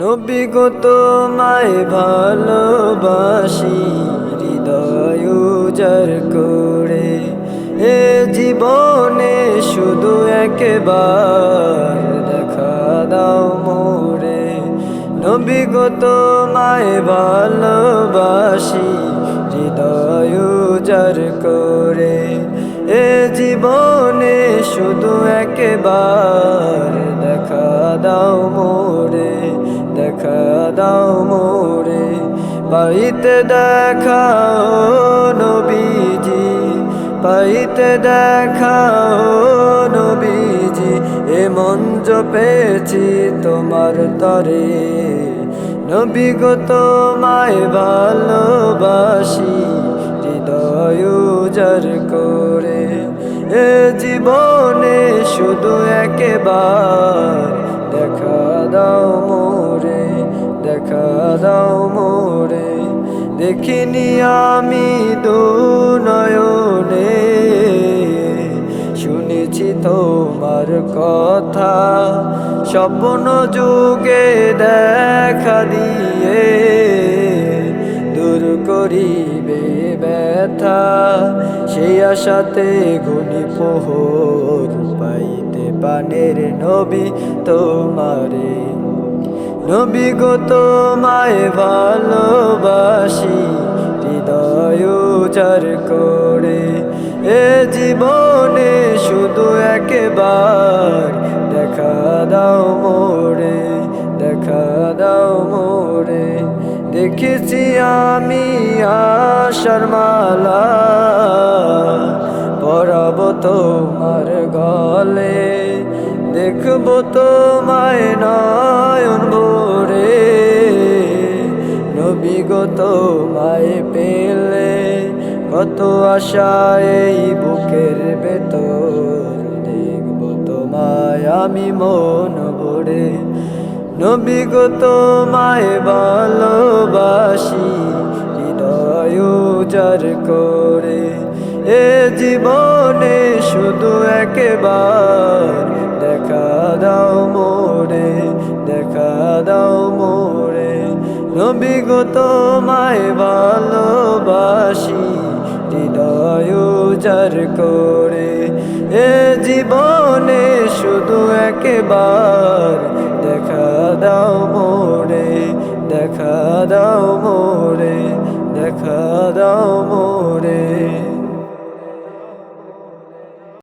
নবী গো তোমায় ভালোবাসি, হৃদয় উজাড় করে এ জীবনে শুধু একবার দেখা দাও মোরে। নবী গো তোমায় ভালোবাসি, হৃদয় উজাড় করে এ জীবনে শুধু একবার দেখা দাও মোরে, দেখা দাও মোরে। পাইতে দেখাও নবীজি, পাইতে দেখাও নবীজি, এ মন পেয়েছি তোমার তরে। নবী গো তোমায় ভালোবাসি, হৃদয় উজাড় করে এ জীবনে শুধু একবার দেখা দাও মোরে, দেখা দাও মোরে। দেখিনি আমি দুনয়নে, শুনেছি তোমার কথা স্বপ্ন যুগে দেখা দিয়ে দূর করিবে ব্যথা। সেই আশাতে গুনি পোহর পাইতে পানের নবী তোমারে। নবী গো তোমায় ভালোবাসি, হৃদয় উজাড় করে এ জীবনে শুধু একবার দেখা দাও মোরে, দেখা দাও মোরে। দেখেছি আমি আশার মালা পরাবো তোমার গলে, দেখবো তোমায় নয়ন ভরে। নবী গো তোমায় পেলে কত আশা এই বুকের ভেতর, দেখবো তোমায় আমি মন ভরে। নবী গো তোমায় ভালোবাসি, হৃদয় উজাড় করে এ জীবনে শুধু একবার দেখা দাও মোরে, দেখা দাও মোরে। নবী গো তোমায় ভালোবাসি, হৃদয় উজাড় করে এ জীবনে শুধু একবার দেখা দাও মোরে, দেখা দাও মোরে, দেখা দাও মোরে।